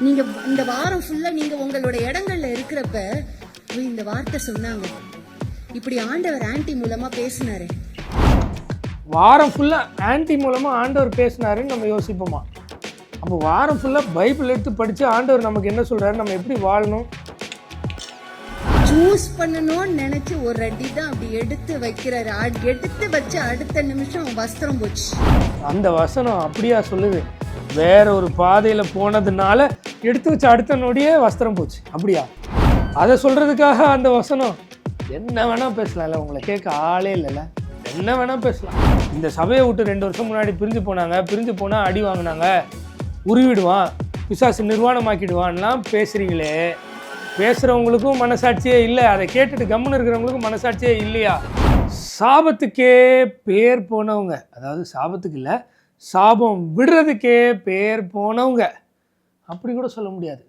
நீங்க இந்த வாரம் ஃபுல்லா நீங்க உங்களோட இடங்கள்ல இருக்கிறப்ப இந்த வார்த்தை சொன்னாங்க. இப்படி ஆண்டவர் ஆன்டி மூலமா பேசினாரு. வாரம் ஃபுல்லா ஆன்டி மூலமா ஆண்டவர் பேசினாருன்னு நம்ம யோசிப்போமா? அப்போ வாரம் ஃபுல்லா பைபிள் எடுத்து படிச்சு ஆண்டவர் நமக்கு என்ன சொல்றாரு, நம்ம எப்படி வாழணும், சூஸ் பண்ணணும்னு நினைச்சு ஒரு அடி தான் அப்படி எடுத்து வைக்கிறாரு. எடுத்து வச்சு அடுத்த நிமிஷம் வஸ்திரம் போச்சு. அந்த வசனம் அப்படியா சொல்லுது? வேற ஒரு பாதையில போனதுனால எடுத்து வச்ச அடுத்த நொடியே வஸ்திரம் போச்சு, அப்படியா? அதை சொல்றதுக்காக அந்த வசனம்? என்ன வேணா பேசலாம்ல, உங்களை கேட்க ஆளே இல்லைல்ல, என்ன வேணா பேசலாம். இந்த சபையை விட்டு 2 வருஷம் முன்னாடி பிரிஞ்சு போனாங்க, பிரிஞ்சு போனா அடி வாங்கினாங்க, உருவிடுவான், பிசாசு நிர்வாணமாக்கிடுவான்லாம் பேசுறீங்களே, பேசுகிறவங்களுக்கும் மனசாட்சியே இல்லை, அதை கேட்டுட்டு கம்முன்னு இருக்கிறவங்களுக்கும் மனசாட்சியே இல்லையா? சாபத்துக்கே பேர் போனவங்க, அதாவது சாபத்துக்கு இல்லை, சாபம் விடுறதுக்கே பேர் போனவங்க, அப்படி கூட சொல்ல முடியாது,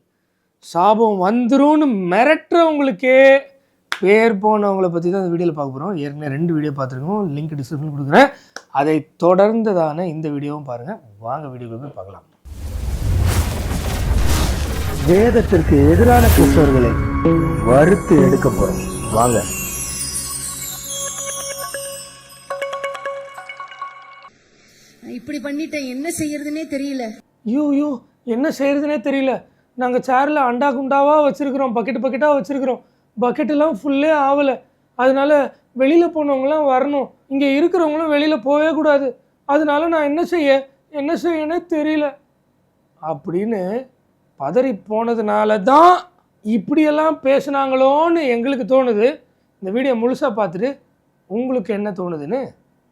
சாபம் வந்துரும்னு மிரட்டுறவங்களுக்கே பேர் போனவங்களை பற்றி தான் இந்த வீடியோவில் பார்க்க போகிறோம். ஏற்கனவே 2 வீடியோ பார்த்துருக்கோம், லிங்க் டிஸ்கிரிப்ஷன் கொடுக்குறேன். அதை தொடர்ந்ததான இந்த வீடியோவும் பாருங்கள். வாங்க வீடியோவில் போய் பார்க்கலாம். வேதத்திற்கு எதிரான கிறிஸ்தவர்களை வறுத்து எடுக்க போறோம், வாங்க. இப்படி பண்ணிட்டேன், என்ன செய்யறதுனே தெரியல. ஐயோ என்ன செய்யறதுனே தெரியல. நாங்கள் சேரில் அண்டா குண்டாவாக வச்சுருக்குறோம், பக்கெட்டாக வச்சுருக்குறோம், பக்கெட்டெல்லாம் ஃபுல்லே ஆகலை. அதனால வெளியில் போனவங்களாம் வரணும், இங்கே இருக்கிறவங்களும் வெளியில் போகவே கூடாது, அதனால நான் என்ன செய்யனே தெரியல அப்படின்னு பதறி போனதுனால தான் இப்படியெல்லாம் பேசுனாங்களோன்னு எங்களுக்கு தோணுது. இந்த வீடியோ முழுசாக பார்த்துட்டு உங்களுக்கு என்ன தோணுதுன்னு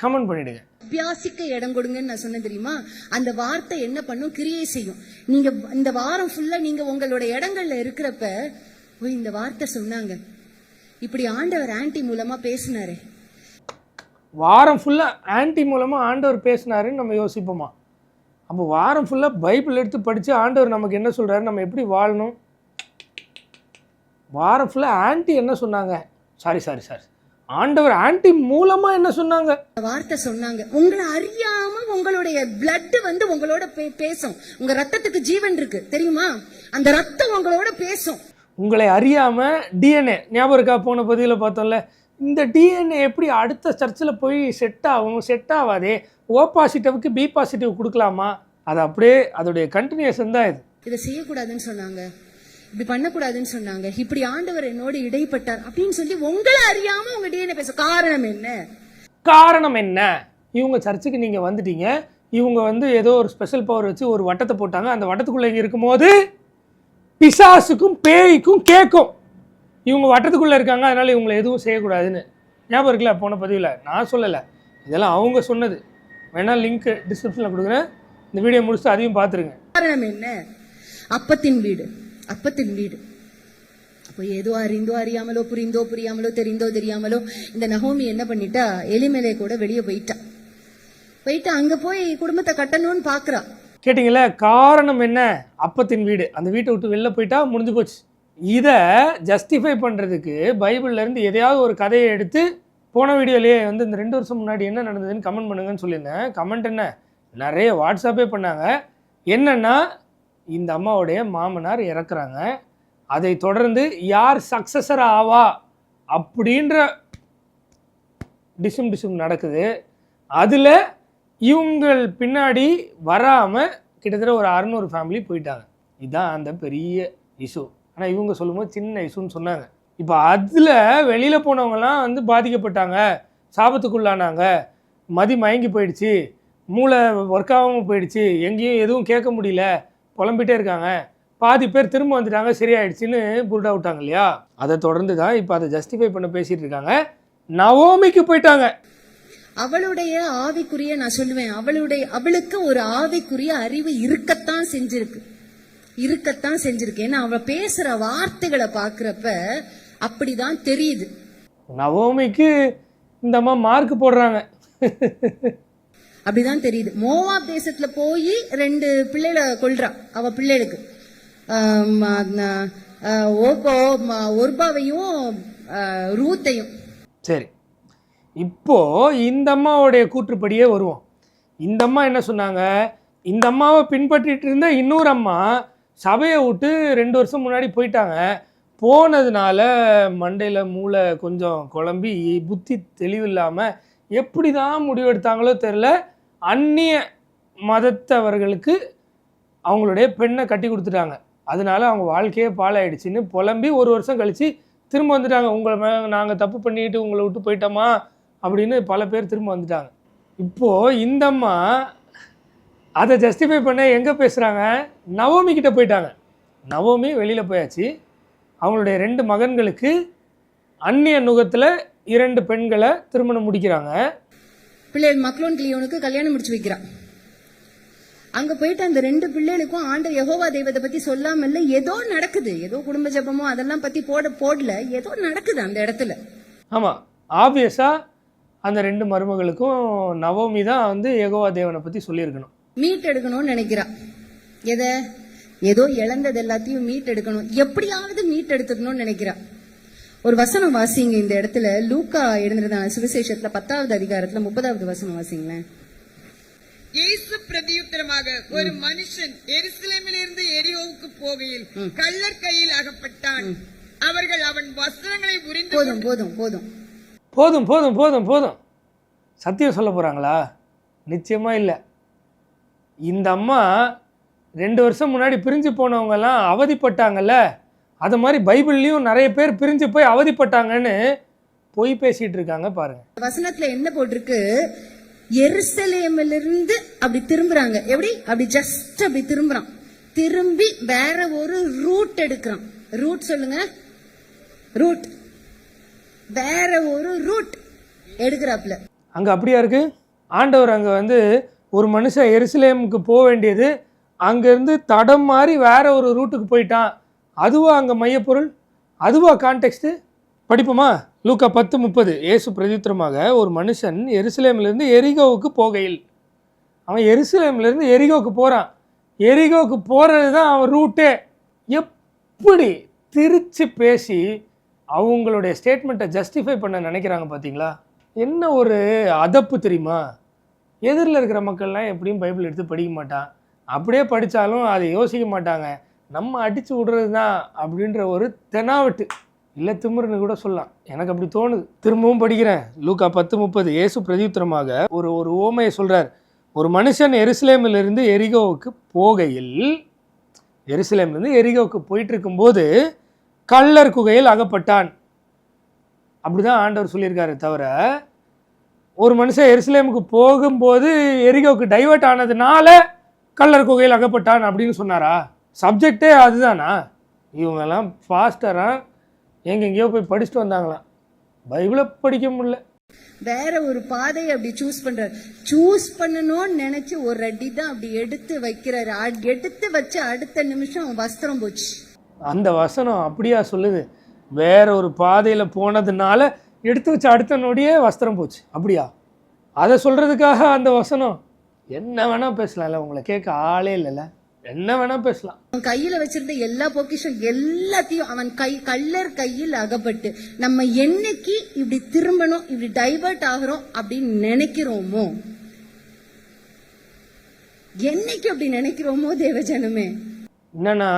கமெண்ட் பண்ணிவிடுங்க. அபியாசிக்க இடம் கொடுங்கன்னு நான் சொன்னேன் தெரியுமா? அந்த வார்த்தை என்ன பண்ணும், கிரியை செய்யும். நீங்க இந்த வாரம் ஃபுல்லா நீங்க உங்களோட இடங்கள்ல இருக்கிறப்ப இந்த வார்த்தை சொன்னாங்க. இப்படி ஆண்டவர் ஆன்டி மூலமா பேசினாரு. வாரம் ஃபுல்லாக ஆன்டி மூலமாக ஆண்டவர் பேசினாருன்னு நம்ம யோசிப்போமா? அப்போ வாரம் ஃபுல்லாக பைபிள் எடுத்து படித்து ஆண்டவர் நமக்கு என்ன சொல்கிறாரு, நம்ம எப்படி வாழணும், வாரம் ஃபுல்லாக ஆன்டி என்ன சொன்னாங்க, சாரி ஆண்டவர் ஆன்டி மூலமா என்ன சொன்னாங்க, வார்த்தை சொன்னாங்க. உங்களை அறியாம உங்களுடைய பிளட் வந்து உங்களோட பேசும். உங்க ரத்தத்துக்கு ஜீவன் இருக்கு தெரியுமா? அந்த ரத்தம் உங்களோட பேசும். உங்களை அறியாம டிஎன்ஏ, ஞாபகம் இருக்கா? போன பதிவில் பார்த்தோம்ல, இந்த டிஎன்ஏ எப்படி அடுத்த சர்ச்சில் போய் செட் ஆகும், செட் ஆகாதே, ஓ பாசிட்டிவ்க்கு பி பாசிட்டிவ் கொடுக்கலாமா? அது அப்படியே அதோடைய கண்டினியூஷன் தான் இது. இதை செய்யக்கூடாதுன்னு சொன்னாங்க, இப்படி பண்ணக்கூடாதுன்னு சொன்னாங்க, இப்படி ஆண்டவர் என்னோடு இடைப்பட்டார் அப்படின்னு சொல்லி உங்களை அறியாம உங்க டிஎன்ஏ பேச. காரணம் என்ன? இவங்க சர்ச்சுக்கு நீங்க வந்துட்டீங்க, இவங்க வந்து ஏதோ ஒரு ஸ்பெஷல் பவர் வச்சு ஒரு வட்டத்தை போட்டாங்க, அந்த வட்டத்துக்குள்ள இங்க இருக்கும்போது பிசாசுக்கும் பேய்க்கும் கேட்கும், இவங்க வட்டத்துக்குள்ள இருக்காங்க, அதனால இவங்களை எதுவும் செய்யக்கூடாதுன்னு. ஞாபகம் இருக்குல்ல போன பதிவில்? நான் சொல்லலை, இதெல்லாம் அவங்க சொன்னது. வேணா லிங்க் டிஸ்கிரிப்ஷனில் கொடுக்குறேன், இந்த வீடியோ முடிச்சு அதையும் பார்த்துருங்க. காரணம் என்ன? அப்பத்தின் வீடு. அப்போ ஏதோ அறிந்தோ அறியாமலோ, புரிந்தோ புரியாமலோ, தெரிந்தோ தெரியாமலோ இந்த நகோமி என்ன பண்ணிட்டா, எலிமேலே கூட வெளியே போயிட்டா அங்க போய் குடும்பத்தை கட்டணும்னு பாக்குறா. கேட்டிங்களா? காரணம் என்ன? அப்பத்தின் வீடு. அந்த வீட்டை விட்டு வெளில போயிட்டா முடிஞ்சு போச்சு. இதை ஜஸ்டிஃபை பண்ணுறதுக்கு பைபிள்லேருந்து எதையாவது ஒரு கதையை எடுத்து, போன வீடியோலேயே வந்து இந்த 2 வருஷம் முன்னாடி என்ன நடந்ததுன்னு கமெண்ட் பண்ணுங்கன்னு சொல்லியிருந்தேன். கமெண்ட் என்ன நிறைய வாட்ஸ்அப்பே பண்ணாங்க. என்னென்னா, இந்த அம்மாவுடைய மாமனார் இறக்குறாங்க, அதை தொடர்ந்து யார் சக்சஸர் ஆவா அப்படின்ற டிசும் நடக்குது. அதில் இவங்கள் பின்னாடி வராமல் கிட்டத்தட்ட ஒரு 600 ஃபேமிலி போயிட்டாங்க. இதுதான் அந்த பெரிய இஷ்யூ. ஆனால் இவங்க சொல்லும்போது சின்ன இஷ்யூன்னு சொன்னாங்க. இப்போ அதில் வெளியில் போனவங்கலாம் வந்து பாதிக்கப்பட்டாங்க, சாபத்துக்குள்ளானாங்க, மயங்கி போயிடுச்சு, மூளை ஒர்க் ஆகாமல் போயிடுச்சு, எங்கேயும் எதுவும் கேட்க முடியல, புலம்பிகிட்டே இருக்காங்க, பாதி பேர் திரும்ப வந்துட்டாங்க, சரியாயிடுச்சுன்னு புருடா விட்டாங்க இல்லையா? அதை தொடர்ந்து தான் இப்போ அதை ஜஸ்டிஃபை பண்ண பேசிகிட்டு இருக்காங்க. நவோமிக்கு போயிட்டாங்க. அவளுடைய ஆவிக்குரிய, நான் சொல்லுவேன், அவளுக்கு ஒரு ஆவிக்குரிய அறிவு இருக்கத்தான் செஞ்சிருக்கு. ஏன்னா அவ பேசுற வார்த்தைகளை பாக்குறப்ப அப்படிதான் தெரியுது. நவோமிக்கு இந்த அம்மா மார்க் போடுறாங்க, அப்படிதான் தெரியுது. மோவாப் தேசத்துல போய் 2 பிள்ளைகளை கொல்றா. அவ பிள்ளைகளுக்கு ஒர்பாவையும் ரூத்தையும். சரி, இப்போ இந்த அம்மாவுடைய கூற்றுப்படியே வருவோம். இந்த அம்மா என்ன சொன்னாங்க, இந்த அம்மாவை பின்பற்றிட்டு இருந்த இன்னொரு அம்மா சபையை விட்டு 2 வருஷம் முன்னாடி போயிட்டாங்க. போனதுனால மண்டையில் மூளை கொஞ்சம் குழம்பி புத்தி தெளிவில்லாமல் எப்படி தான் முடிவெடுத்தாங்களோ தெரில, அந்நிய மதத்தவர்களுக்கு அவங்களுடைய பெண்ணை கட்டி கொடுத்துட்டாங்க. அதனால அவங்க வாழ்க்கையே பாழாயிடுச்சின்னு புலம்பி 1 வருஷம் கழித்து திரும்ப வந்துட்டாங்க. உங்களை நாங்கள் தப்பு பண்ணிட்டு உங்களை விட்டு போயிட்டோமா அப்படின்னு பல பேர் திரும்ப வந்துட்டாங்க. இப்போது இந்த அம்மா அதை ஜஸ்டிஃபை பண்ண எங்கே பேசுகிறாங்க, நவோமி கிட்ட போயிட்டாங்க. நவோமி வெளியில் போயாச்சு. அவங்களுடைய 2 மகன்களுக்கு அந்நிய நுகத்தில் 2 பெண்களை திருமணம் முடிக்கிறாங்க. பிள்ளைகள் மக்லோன் கிளியோனுக்கு கல்யாணம் முடிச்சு வைக்கிறான். அங்க போயிட்டு அந்த 2 பிள்ளைகளுக்கும் ஆண்டவர் யெகோவா தெய்வத்தை பத்தி சொல்லாமல்ல, ஏதோ நடக்குது, ஏதோ குடும்ப ஜெபமோ அதெல்லாம் பத்தி போடல, ஏதோ நடக்குது அந்த இடத்துல. ஆமாம், ஆப்வியஸாக அந்த 2 மருமகளுக்கும் நவோமி தான் வந்து யெகோவா தேவனை பற்றி சொல்லியிருக்கணும். மீட் எடுக்கணும்னு நினைக்கிறான். எதை? ஏதோ இழந்தது எல்லாத்தையும் மீட் எடுக்கணும், எப்படியாவது மீட் எடுத்துக்கணும்னு நினைக்கிறான். ஒரு வசனம் வாசிங்க இந்த இடத்துல, லூக்கா எழுதுறதான சுவிசேஷத்துல 10வது அதிகாரத்துல 30வது வசனம் வாசிங்களேன். இயேசு பிரதியுத்தரமாக, ஒரு மனுஷன் எருசலேமிலிருந்து எரிகோவுக்கு போகையில் கள்ளர் கையில் அகப்பட்டான். அவர்கள் அவன் வஸ்திரங்களை உரிந்து போதும் போதும் போதும் போதும் போதும் போதும் போதும் சத்தியம் சொல்ல போகிறாங்களா? நிச்சயமாக இல்லை. இந்த அம்மா 2 வருஷம் முன்னாடி பிரிஞ்சு போனவங்கெல்லாம் அவதிப்பட்டாங்கல்ல, அது மாதிரி பைபிள்லேயும் நிறைய பேர் பிரிஞ்சு போய் அவதிப்பட்டாங்கன்னு பொய் பேசிகிட்டு இருக்காங்க பாருங்க. வசனத்துல என்ன போட்டிருக்கு? எருசலேமிலிருந்து அப்படி திரும்புறாங்க. எப்படி? அப்படி ஜஸ்ட் அப்படி திரும்புறான். திரும்பி வேற ஒரு ரூட் எடுக்கிறான். ரூட் சொல்லுங்க. ரூட். வேற ஒரு ரூட் எடுக்கிறாப்ல. அங்கே அப்படியா இருக்கு? ஆண்டவர் அங்கே வந்து ஒரு மனுஷன் எருசலேமுக்கு போக வேண்டியது அங்கேருந்து தடம் மாறி வேற ஒரு ரூட்டுக்கு போயிட்டான். அதுவா அங்கே மையப்பொருள்? அதுவா கான்டெக்ஸ்ட்டு? படிப்போமா? லூக்கா 10:30. இயேசு பிரதித்திரமாக, ஒரு மனுஷன் எருசலேமிலிருந்து எரிகோவுக்கு போகையில். அவன் எருசலேமிலிருந்து எரிகோவுக்கு போகிறான். எரிகோவுக்கு போகிறது தான் அவன் ரூட்டே. எப்படி திரிச்சு பேசி அவங்களுடைய ஸ்டேட்மெண்ட்டை ஜஸ்டிஃபை பண்ண நினைக்கிறாங்க பார்த்தீங்களா? என்ன ஒரு அதப்பு தெரியுமா? எதிரில் இருக்கிற மக்கள்லாம் எப்படியும் பைபிள் எடுத்து படிக்க மாட்டான். அப்படியே படித்தாலும் அதை யோசிக்க மாட்டாங்க. நம்ம அடித்து விடுறது தான் அப்படின்ற ஒரு தெனாவட்டு, இல்லை திமிருன்னு கூட சொல்லலாம். எனக்கு அப்படி தோணுது. திரும்பவும் படிக்கிறேன். லூக்கா 10:30. இயேசு பிரதியுத்தரமாக ஒரு உவமையை சொல்கிறார். ஒரு மனுஷன் எருசலேமிலிருந்து எரிகோவுக்கு போகையில், எருசலேமிலிருந்து எரிகோவுக்கு போயிட்டு இருக்கும்போது கள்ளர் குகையில் அகப்பட்டான். அப்படிதான் ஆண்டவர் சொல்லியிருக்காரு. தவிர ஒரு மனுஷன் எருசலேமுக்கு போகும்போது எரிகோவுக்கு டைவர்ட் ஆனதுனால கள்ளர் குகையில் அகப்பட்டான் அப்படின்னு சொன்னாரா? சப்ஜெக்டே அதுதானா? இவங்கெல்லாம் ஃபாஸ்டராக எங்கெங்கேயோ போய் படிச்சுட்டு வந்தாங்களாம். பைபிளை படிக்க முடியல. வேற ஒரு பாதையை அப்படி சூஸ் பண்ணணும்னு நினைச்சு ஒரு அடி தான் அப்படி எடுத்து வைக்கிறாரு. எடுத்து வச்சு அடுத்த நிமிஷம் வஸ்திரம் போச்சு. அந்த வசனம் அப்படியா சொல்லுது? வேற ஒரு பாதையில் போனதுனால எடுத்து வச்சு அடுத்த நொடியே வஸ்திரம் போச்சு. அப்படியா? அதை சொல்கிறதுக்காக அந்த வசனம் என்ன வேணால் பேசலாம்ல. உங்களை கேட்க ஆளே இல்லைல்ல, என்ன வேணால் பேசலாம். அவன் கையில் வச்சிருந்த எல்லா பொக்கிஷம் எல்லாத்தையும் அவன் கள்ளர் கையில் அகப்பட்டு, நம்ம என்னைக்கு இப்படி திரும்பணும், இப்படி டைவர்ட் ஆகிறோம் அப்படின்னு நினைக்கிறோமோ, என்னைக்கு அப்படி நினைக்கிறோமோ தேவஜனமே. என்னன்னா,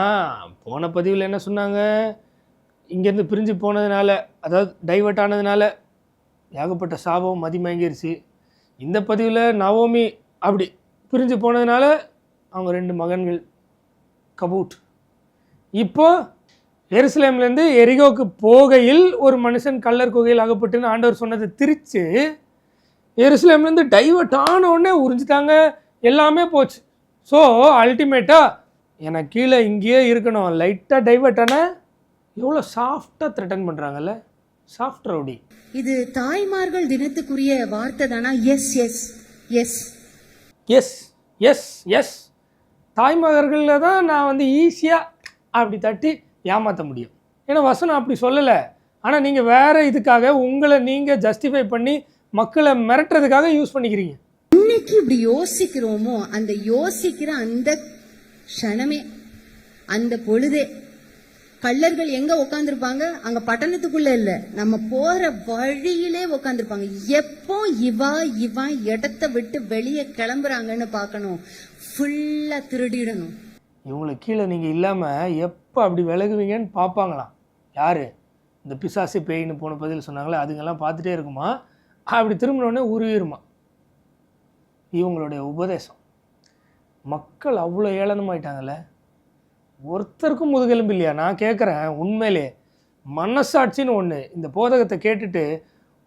போன பதிவில் என்ன சொன்னாங்க? இங்கேருந்து பிரிஞ்சு போனதுனால, அதாவது டைவர்ட் ஆனதுனால ஏகப்பட்ட சாபம் மதிமயங்கிருச்சு. இந்த பதிவில் நவோமி அப்படி பிரிஞ்சு போனதுனால அவங்க 2 மகன்கள் கபூட். இப்போ எருசலேம்லேருந்து எரிகோவுக்கு போகையில் ஒரு மனுஷன் கள்ளர் குகையில் அகப்பட்டுன்னு ஆண்டவர் சொன்னதை திரிச்சு எருசலேம்லேருந்து டைவர்ட் ஆன உடனே உறிஞ்சிட்டாங்க, எல்லாமே போச்சு. ஸோ அல்டிமேட்டாக எனக்கு கீழே இங்கேயே இருக்கணும், லைட்டாக டைவர்ட் ஆனால் எவ்வளோ சாஃப்டாக த்ரெட்டன் பண்ணுறாங்கல்ல, சாஃப்ட் ரவுடி. இது தாய்மார்கள் தினத்துக்குரிய வார்த்தை தானா? Yes yes yes yes yes yes. தாய்மகர்களில் தான் நான் வந்து ஈஸியாக அப்படி தட்டி ஏமாற்ற முடியும். ஏன்னா வசனம் அப்படி சொல்லலை. ஆனால் நீங்கள் வேறு இதுக்காக உங்களை நீங்கள் ஜஸ்டிஃபை பண்ணி மக்களை மிரட்டுறதுக்காக யூஸ் பண்ணிக்கிறீங்க. இன்னைக்கு இப்படி யோசிக்கிறோமோ, அந்த யோசிக்கிற அந்த க்ஷணமே, அந்த பொழுதே கள்ளர்கள் எங்க உட்காந்துருப்பாங்க? அங்க பட்டணத்துக்குள்ள இல்ல, நம்ம போற வழியிலே உட்காந்துருப்பாங்க. எப்போ இவன் இடத்த விட்டு வெளியே கிளம்புறாங்கன்னு பார்க்கணும். ஃபுல்லா திருடிடணும். இவங்களுக்கு கீழே நீங்கள் இல்லாமல் எப்போ அப்படி விலகுவீங்கன்னு பார்ப்பாங்களாம். யார்? இந்த பிசாசு பேயின்னு போன பதில் சொன்னாங்களே, அதுங்கெல்லாம் பார்த்துட்டே இருக்குமா, அப்படி திரும்பினோடனே உருவிடுமா. இவங்களுடைய உபதேசம். மக்கள் அவ்வளோ ஏளனமாயிட்டாங்கல்ல. ஒருத்தருக்கும் முதுகெலும்பு இல்லையா? நான் கேட்குறேன், உண்மையிலே மனசாட்சின்னு ஒன்று, இந்த போதகத்தை கேட்டுட்டு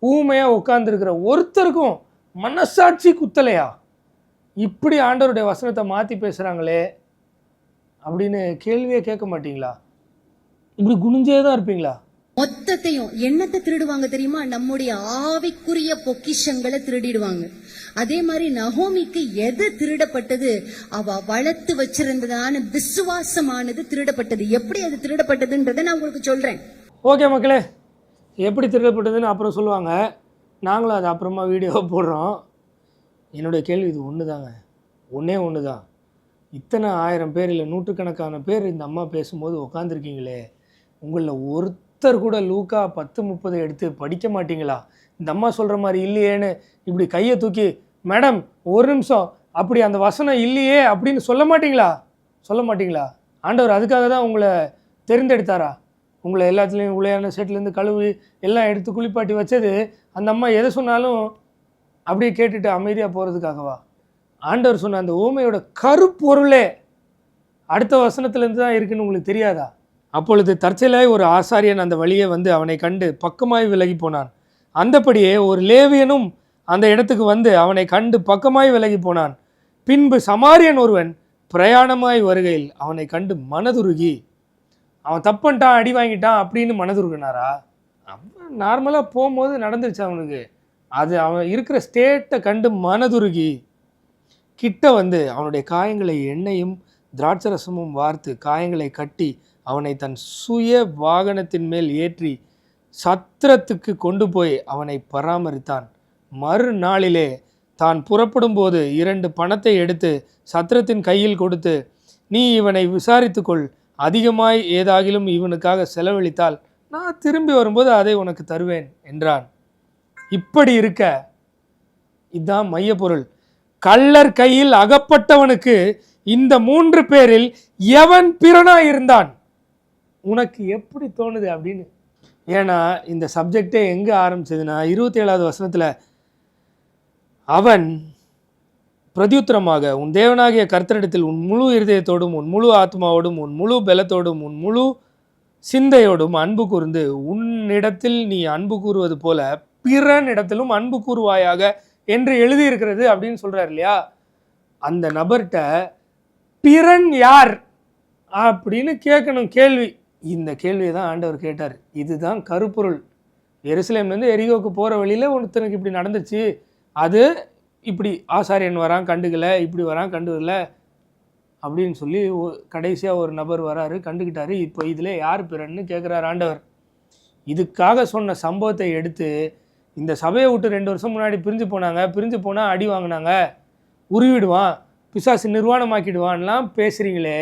ஊமையாக உட்காந்துருக்கிற ஒருத்தருக்கும் மனசாட்சி குத்தலையா? இப்படி ஆண்டவருடைய வசனத்தை மாற்றி பேசுகிறாங்களே அப்படின்னு கேள்வியே கேட்க மாட்டீங்களா? இப்படி குனிஞ்சே தான் இருப்பீங்களா? மொத்தத்தையும் என்னத்தை திருடுவாங்க தெரியுமா? நம்முடைய ஆவிக்குரிய பொக்கிஷங்களை திருடிடுவாங்க. அதே மாதிரி நகோமிக்கு எது திருடப்பட்டது? அவ வளர்த்து வச்சிருந்ததான விசுவாசமானது திருடப்பட்டது. எப்படி அது திருடப்பட்டதுன்றதை நான் உங்களுக்கு சொல்றேன். ஓகே மக்களே, எப்படி திருடப்பட்டதுன்னு அப்புறம் சொல்லுவாங்க, நாங்களும் அது அப்புறமா வீடியோ போடுறோம். என்னுடைய கேள்வி இது ஒன்று தாங்க, ஒன்று தான். இத்தனை 1000 பேர் இல்லை நூற்றுக்கணக்கான பேர் இந்த அம்மா பேசும்போது உட்காந்துருக்கீங்களே, உங்களில் ஒருத்தர் கூட லூக்கா 10:30 எடுத்து படிக்க மாட்டீங்களா? இந்த அம்மா சொல்கிற மாதிரி இல்லையேன்னு இப்படி கையை தூக்கி, மேடம் ஒரு நிமிஷம், அப்படி அந்த வசனம் இல்லையே அப்படின்னு சொல்ல மாட்டீங்களா? ஆண்டவர் அதுக்காக தான் உங்களை தெரிந்தெடுத்தாரா? உங்களை எல்லாத்துலேயும் உளையான செட்லேருந்து கழுவி எல்லாம் எடுத்து குளிப்பாட்டி வச்சது அந்த அம்மா எதை சொன்னாலும் அப்படியே கேட்டுட்டு அமைதியாக போகிறதுக்காகவா? ஆண்டவர் சொன்ன அந்த ஊமையோட கருப்பொருளே அடுத்த வசனத்துலேருந்து தான் இருக்குன்னு உங்களுக்கு தெரியாதா? அப்பொழுது தற்செயலாய் ஒரு ஆசாரியன் அந்த வழியே வந்து அவனை கண்டு பக்கமாய் விலகி போனான். அந்தபடியே ஒரு லேவியனும் அந்த இடத்துக்கு வந்து அவனை கண்டு பக்கமாய் விலகி போனான். பின்பு சமாரியன் ஒருவன் பிரயாணமாய் வருகையில் அவனை கண்டு மனதுருகி, அவன் தப்புன்ட்டான், அடி வாங்கிட்டான் அப்படின்னு மனதுருகினாரா? அவன் நார்மலாக போகும்போது நடந்துருச்சு அவனுக்கு. அது அவன் இருக்கிற ஸ்டேட்டை கண்டு மனதுருகி கிட்ட வந்து அவனுடைய காயங்களை எண்ணெயும் திராட்சரசமும் வார்த்து காயங்களை கட்டி அவனை தன் சுய வாகனத்தின் மேல் ஏற்றி சத்திரத்துக்கு கொண்டு போய் அவனை பராமரித்தான். மறுநாளிலே தான் புறப்படும் போது 2 பணத்தை எடுத்து சத்திரத்தின் கையில் கொடுத்து, நீ இவனை விசாரித்துக்கொள், அதிகமாய் ஏதாகிலும் இவனுக்காக செலவழித்தால் நான் திரும்பி வரும்போது அதை உனக்கு தருவேன் என்றான். இப்படி இருக்க, இதுதான் மையப்பொருள், கள்ளர் கையில் அகப்பட்டவனுக்கு இந்த 3 பேரில் எவன் பிறனாய் இருந்தான்? உனக்கு எப்படி தோணுது அப்படின்னு. ஏன்னா இந்த சப்ஜெக்டே எங்கே ஆரம்பிச்சதுன்னா 27வது வசனத்தில், அவன் பிரதியுத்தரமாக, உன் தேவனாகிய கர்த்தரிடத்தில் உன் முழு இருதயத்தோடும் உன் முழு ஆத்மாவோடும் உன் முழு பலத்தோடும் உன் முழு சிந்தையோடும் அன்பு கூர்ந்து உன்னிடத்தில் நீ அன்பு கூறுவது போல பிறனிடத்திலும் அன்பு கூறுவாயாக என்று எழுதியிருக்கிறது அப்படின்னு சொல்கிறார் இல்லையா? அந்த நபர்கிட்ட பிறன் யார் அப்படின்னு கேட்கணும் கேள்வி. இந்த கேள்வியை தான் ஆண்டவர் கேட்டார். இதுதான் கருப்பொருள். எருசலேம்லேருந்து எரிகோவுக்கு போகிற வழியில் ஒருத்தனுக்கு இப்படி நடந்துச்சு, அது இப்படி ஆசாரியன் வரான் கண்டுக்கல, இப்படி வரான் கண்டுக்கல அப்படின்னு சொல்லி கடைசியாக ஒரு நபர் வராரு, கண்டுக்கிட்டாரு. இப்போ இதில் யார் பிறன்னு கேட்குறாரு ஆண்டவர். இதுக்காக சொன்ன சம்பவத்தை எடுத்து இந்த சபையை விட்டு 2 வருஷம் முன்னாடி பிரிஞ்சு போனாங்க, பிரிஞ்சு போனால் அடி வாங்கினாங்க, உருவிடுவான், பிசாசு நிர்வாணமாக்கிடுவான்லாம் பேசுகிறீங்களே,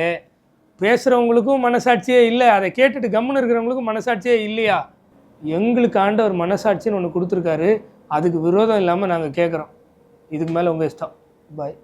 பேசுகிறவங்களுக்கும் மனசாட்சியே இல்லை, அதை கேட்டுட்டு கம்முன்னு இருக்கிறவங்களுக்கும் மனசாட்சியே இல்லையா? எங்களுக்கு ஆண்டவர் மனசாட்சின்னு ஒன்று கொடுத்துருக்காரு, அதுக்கு விரோதம் இல்லாமல் நாங்கள் கேட்குறோம். இதுக்கு மேலே உங்கள் இஷ்டம். பாய்.